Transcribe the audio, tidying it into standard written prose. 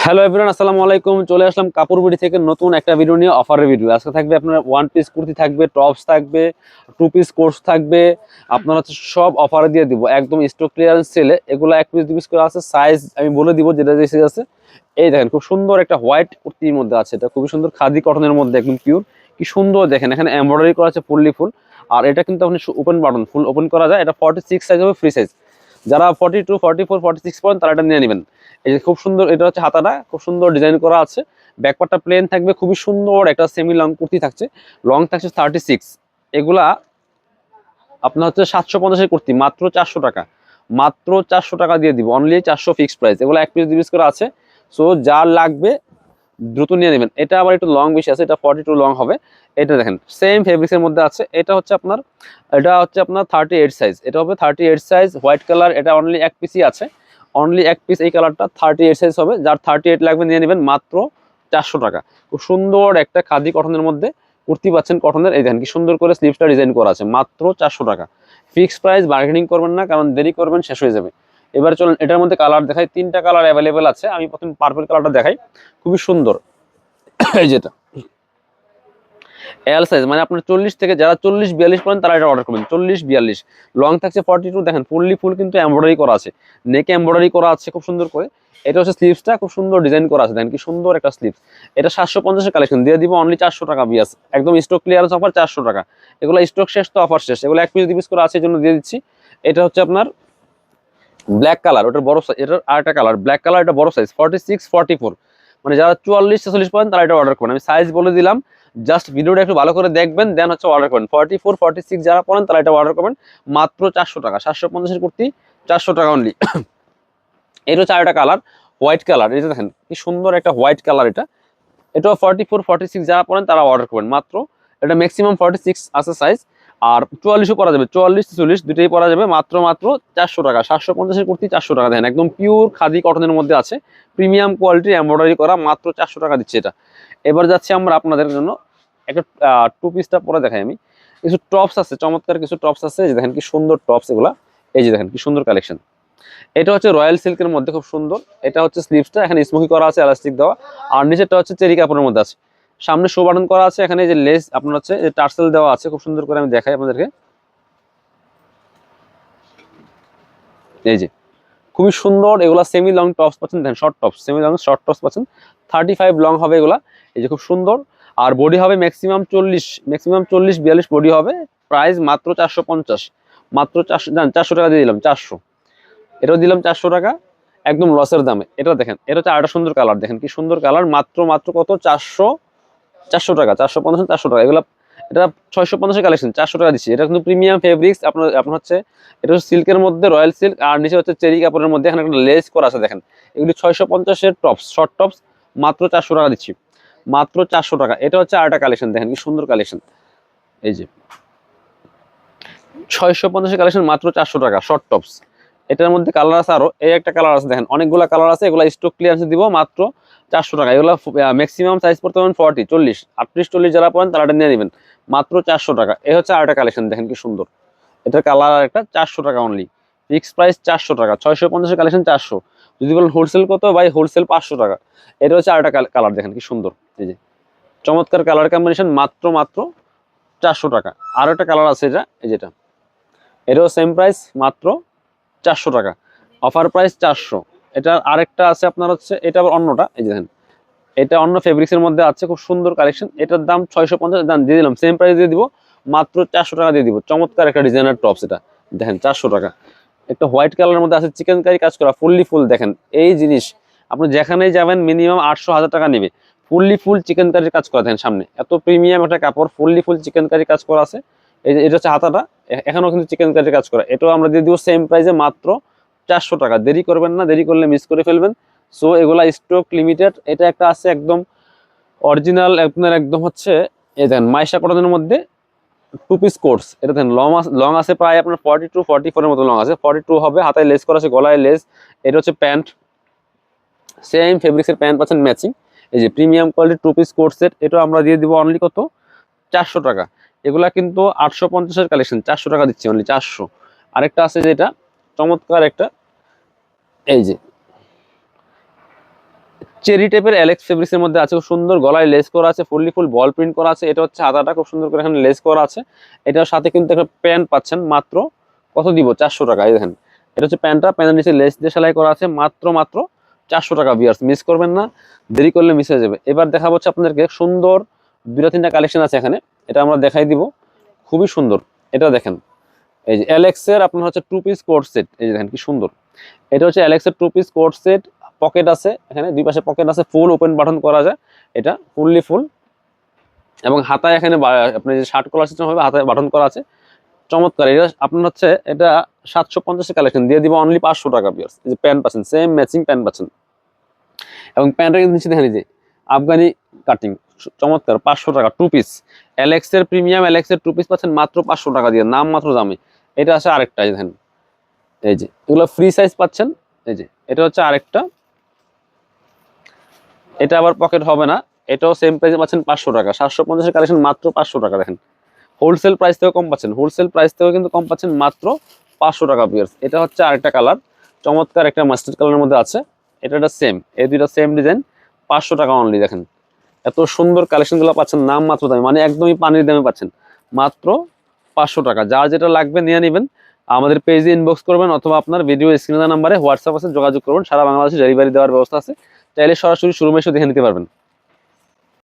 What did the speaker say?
Hello everyone, আসসালামু আলাইকুম। চলে আসলাম কাপড় বিডি থেকে নতুন একটা ভিডিও নিয়ে, অফারের ভিডিও। আজকে থাকবে আপনার ওয়ান পিস কুর্তি থাকবে, টপস থাকবে, টু পিস কোর্স থাকবে। আপনার হচ্ছে সব অফারে দিয়ে দিব, একদম স্টক ক্লিয়ারেন্স সেলে। এগুলো এক পিস দু পিস করে আছে, সাইজ আমি বলে দিব যেটা যে সাইজ আছে। এই দেখেন খুব সুন্দর একটা হোয়াইট কুর্তির মধ্যে আছে, এটা খুবই সুন্দর খাদি কটনের মধ্যে, একদম পিওর। কি সুন্দর দেখেন, এখানে এমব্রয়ডারি করা আছে ফুললি ফুল। আর এটা কিন্তু আপনি ওপেন বাটন, ফুল ওপেন করা যায়। এটা 46 সাইজ হবে, ফ্রি সাইজ। যারা 42, 44, 46 পড়েন তারা এটা নিয়ে নেবেন। এই যে খুব সুন্দর, এটা হচ্ছে হাতাটা খুব সুন্দর ডিজাইন করা আছে। ব্যাকপার্টটা প্লেন থাকবে, খুবই সুন্দর একটা সেমি লং কুর্তি থাকছে। লং থাকছে 36। এগুলা আপনার হচ্ছে 750-এর কুর্তি, মাত্র 400 টাকা। মাত্র 400 টাকা দিয়ে দিব, অনলি 400 ফিক্সড প্রাইস। এগুলো এক পিস 2 পিস করে আছে। সো যার লাগবে দ্রুত নিয়ে নেবেন। এটা আবার একটু লং বেশি আছে, এটা 42 লং হবে। এটা দেখেন সেম ফেব্রিক্সের মধ্যে আছে। এটা হচ্ছে আপনার 38 সাইজ। এটা হবে 38 সাইজ, হোয়াইট কালার। এটা অনলি এক পিসই আছে, অনলি এক পিস। এই কালারটা 38 সাইজ হবে। যার 38 লাগবে নিয়ে নেবেন, মাত্র 400 টাকা। খুব সুন্দর একটা খাদি কটনের মধ্যে কুর্তি পাচ্ছেন, কটনের। এই দেখেন কি সুন্দর করে স্লিভসটা ডিজাইন করা আছে, মাত্র 400 টাকা। ফিক্সড প্রাইস, বার্গেনিং করবেন না, কারণ দেরি করবেন শেষ হয়ে যাবে। এবার চলুন এটার মধ্যে কালার দেখাই। 3টা কালার অ্যাভেলেবেল আছে। আমি প্রথম পার্পল কালারটা দেখাই, খুবই সুন্দর। এই যেটা এল সাইজ, মানে আপনার 40 থেকে যারা 40-42 পড়েন তারা এটা অর্ডার করবেন। 40-42 লং থাকছে 42। দেখেন ফুললি ফুল কিন্তু এমব্রয়ডারি করা আছে, নেকে এমব্রয়ডারি করা আছে খুব সুন্দর করে। এটা হচ্ছে স্লিভসটা, খুব সুন্দর ডিজাইন করা আছে। দেখেন কি সুন্দর একটা স্লিভস। এটা 750-এর কালেকশন, দিয়ে দিব অনলি 400 টাকা বিয়াস। একদম স্টক ক্লিয়ারেন্স অফার, 400 টাকা। এগুলো স্টক শেষ তো অফার শেষ। এগুলো এক পিস 2 পিস করে আছে, এই জন্য দিয়ে দিচ্ছি। এটা হচ্ছে আপনার ব্ল্যাক কালার, ওটার বড় সাইজ। এটার আরেকটা কালার ব্ল্যাক কালার, এটা বড় সাইজ 46, 44। মানে যারা 44-46 পড়েন তারা এটা অর্ডার করুন। আমি সাইজ বলে দিলাম, জাস্ট ভিডিওটা একটু ভালো করে দেখবেন, দেন হচ্ছে অর্ডার করবেন। 44, 46 যারা পড়েন তারা এটা অর্ডার করবেন, মাত্র 400 টাকা। 750-এর কুর্তি 400 টাকা অনলি। এটা হচ্ছে আরেকটা কালার, হোয়াইট কালার। এটা দেখেন কি সুন্দর একটা হোয়াইট কালার। এটাও 44, 46 যারা পড়েন তারা অর্ডার করবেন মাত্র। এটা ম্যাক্সিমাম 46 আছে সাইজ, আর 44ও পরা যাবে, 44-44 দুটোই পরা যাবে। মাত্র মাত্র 400 টাকা। 750-এর কুর্তি 400 টাকা। দেন একদম পিওর খাদি কটনের মধ্যে আছে, প্রিমিয়াম কোয়ালিটির এমব্রয়ডারি করা, মাত্র 400 টাকা দিচ্ছে এটা। এবার যাচ্ছি আমরা আপনাদের জন্য একটা টু পিসটা পরে দেখাই আমি। কিছু টপস আছে, চমৎকার কিছু টপস আছে। এই যে দেখেন কি সুন্দর টপস এগুলা। এই যে দেখেন কি সুন্দর কালেকশন। এটা হচ্ছে রয়্যাল সিল্কের মধ্যে, খুব সুন্দর। এটা হচ্ছে স্লিভসটা, এখানে স্মোকি করা আছে, এলাস্টিক দেওয়া। আর নিচেরটা হচ্ছে চেরি কাপড়ের মধ্যে আছে। সামনে শো বাটন করা আছে, এখানে যে লেস আপনার হচ্ছে টার্সেল দেওয়া আছে, খুব সুন্দর করে আমি দেখাই আপনাদেরকে। এই যে খুবই সুন্দর। এগুলা সেমি লং টপস পাচ্ছেন, দেখেন short tops, semi long short tops পাচ্ছেন। 35 লং হবে এগুলা। এই যে খুব সুন্দর। আর বডি হবে ম্যাক্সিমাম 40, ম্যাক্সিমাম 40-42 বডি হবে। প্রাইস মাত্র 450। মাত্র 400, 400 টাকা দিয়ে দিলাম, 400। এটাও দিলাম 400 টাকা, একদম লসের দামে। এটা দেখেন, এটা হচ্ছে আরেকটা সুন্দর কালার। দেখেন কি সুন্দর কালার, মাত্র মাত্র কত, 400। 400 টাকা, 450, 400 টাকা। এগুলো এটা 650-এর কালেকশন, 400 টাকা দিচ্ছি। এটা কিন্তু প্রিমিয়াম ফেব্রিক্স। আপনার আপনার হচ্ছে এটা হচ্ছে সিল্কের মধ্যে, রয়্যাল সিল্ক। আর নিচে হচ্ছে চেরি কাপড়ের মধ্যে, এখানে একটা লেস করা আছে। দেখেন এগুলি 650-এর টপস, শর্ট টপস, মাত্র 400 টাকা দিচ্ছি। মাত্র 400 টাকা। এটা হচ্ছে আরেকটা কালেকশন, দেখেন কি সুন্দর কালেকশন। এই যে 650-এর কালেকশন, মাত্র 400 টাকা, শর্ট টপস। এটার মধ্যে কালার আছে আরো, এই একটা কালার আছে। দেখেন অনেকগুলো কালার আছে, এগুলো স্টক ক্লিয়ারেন্সে দিব, মাত্র 400 টাকা। এগুলো ম্যাক্সিমাম সাইজ পড়তে পারেন 40, 40, 38, 40 যারা পড়েন তারা এটা নিয়ে নেবেন, মাত্র 400 টাকা। এই হচ্ছে আরেকটা কালেকশন, দেখেন কি সুন্দর। এটার কালার একটা 400 টাকা অনলি, ফিক্স প্রাইস 400 টাকা। 650-এর কালেকশন 400। যদি বলেন হোলসেল কত ভাই, হোলসেল 500 টাকা। এটা হচ্ছে আরেকটা কালার, দেখেন কি সুন্দর। এই যে চমৎকার কালার কম্বিনেশন, মাত্র মাত্র 400 টাকা। আরো একটা কালার আছে, এটা এই যেটা, এটাও সেম প্রাইস, মাত্র 400 টাকা। Offer price 400। এটার আরেকটা আছে আপনার হচ্ছে, এটা আবার অন্যটা। এই যে দেখেন, এটা অন্য ফেব্রিক্সের মধ্যে আছে, খুব সুন্দর কালেকশন। এটার দাম 650, দাম দিয়ে দিলাম, সেম প্রাইস দিয়ে দিব, মাত্র 400 টাকা দিয়ে দিব। চমৎকার একটা ডিজাইনার টপস, এটা দেখেন 400 টাকা। একটা হোয়াইট কালারের মধ্যে আছে, চিকেন কারি কাজ করা, ফুললি ফুল। দেখেন এই জিনিস আপনি যেখানেই যাবেন মিনিমাম 800-1000 টাকা নেবে। ফুললি ফুল চিকেন কারির কাজ করা, দেখেন সামনে এত প্রিমিয়াম একটা কাপড়, ফুললি ফুল চিকেন কারি কাজ করা আছে। এই যে এটা হচ্ছে হাতাটা, এখানেও কিন্তু চিকেন কারির কাজ করা। এটাও আমরা দিয়ে দিব সেম প্রাইসে, মাত্র 400 টাকা। দেরি করবেন না, দেরি করলে মিস করে ফেলবেন। সো এগুলা স্টক লিমিটেড। এটা একটা আছে একদম অরিজিনাল, আপনার একদম হচ্ছে এই দেখেন মাইশা কটনের মধ্যে টু পিস কোর্স। এটা দেখেন লং আছে প্রায় আপনার 42, 44 এর মতো লং আছে। 42 হবে, হাতায় লেস করা আছে, গলায় লেস। এটা হচ্ছে প্যান্ট, সেম ফেব্রিক্সের প্যান্ট পাচ্ছেন ম্যাচিং। এই যে premium quality two piece coords set, এটা আমরা দিয়ে দিব অনলি কত, 400 টাকা। এগুলা কিন্তু 850-এর কালেকশন, 400 টাকা দিচ্ছি অনলি, 400। আরেকটা আছে যেটা চমৎকার একটা, এই যে চেরি টাইপের এলেক্স ফেব্রিক্সের মধ্যে আছে, খুব সুন্দর গলায় লেস করা আছে, ফুল বল প্রিন্ট করা আছে। এটা হচ্ছে হাতাটা খুব সুন্দর করে এখানে লেস করা আছে। এটার সাথে কিন্তু একটা প্যান্ট পাচ্ছেন, মাত্র কত দিব, 400 টাকা। এই দেখেন, এটা হচ্ছে প্যান্টটা, প্যান্টের নিচে লেস দিয়ে সেলাই করা আছে, মাত্র 400 টাকা। ভিউয়ার্স, মিস করবেন না, দেরি করলে মিস হয়ে যাবে। এবার দেখা হচ্ছে আপনাদেরকে সুন্দর 2-3টা কালেকশন আছে এখানে, এটা আমরা দেখাই দিব, খুবই সুন্দর। এটা দেখেন, এই যে অ্যালেক্সের আপনার হচ্ছে 2 পিস কোট সেট, এই যে দেখেন কি সুন্দর। এটা হচ্ছে অ্যালেক্সের 2 পিস কোট সেট, পকেট আছে এখানে, দুই পাশে পকেট আছে, ফুল ওপেন বাটন করা যায়, এটা ফুল। এবং হাতায় এখানে আপনার যে শার্ট কলার সিস্টেম হবে, হাতায় বাটন করা আছে, চমৎকার। এটা আপনার হচ্ছে এটা 750 কালেকশন দিয়ে দিব অনলি 500 টাকা। ভিউয়ার্স, এই যে প্যান্ট পাচ্ছেন, সেম ম্যাচিং প্যান্ট পাচ্ছেন, এবং প্যান্টের কিন্তু নিচে দেখেন এই যে আফগানি কাটিং, চমৎকার। 500 টাকা 2 পিস অ্যালেক্সের প্রিমিয়াম অ্যালেক্সের 2 পিস পাচ্ছেন মাত্র 500 টাকা দিয়ে, নাম মাত্র দামে। এটা আছে আরেকটা, এই দেখেন, এই যে এগুলো ফ্রি সাইজ পাচ্ছেন। এই যে এটা হচ্ছে আরেকটা, এটা আবার পকেট হবে না, এটাও সেম প্রাইসে পাচ্ছেন 500 টাকা। 750 কালেকশন মাত্র 500 টাকা। দেখেন, হোলসেল প্রাইস থেকেও কম পাচ্ছেন, হোলসেল প্রাইস থেকেও কিন্তু কম পাচ্ছেন, মাত্র 500 টাকা। ভিউয়ার্স, এটা হচ্ছে আরেকটা কালার, চমৎকার একটা মাস্টার্ড কালারের মধ্যে আছে। এটা সেম, এই দুইটা সেম ডিজাইন, 500 টাকা অনলি। দেখেন এত সুন্দর কালেকশনগুলো পাচ্ছেন নাম মাত্র দামে, মানে একদমই পানির দামে পাচ্ছেন, মাত্র 500 টাকা। যার যেটা লাগবে নিয়ে নেবেন, আমাদের পেজে ইনবক্স করবেন, অথবা আপনার ভিডিও স্ক্রিনে নাম্বারে হোয়াটসঅ্যাপ আছে, যোগাযোগ করবেন। সারা বাংলাদেশে ডেলিভারি দেওয়ার ব্যবস্থা আছে, চাইলে সরাসরি শোরুমে এসে দেখে নিতে পারবেন।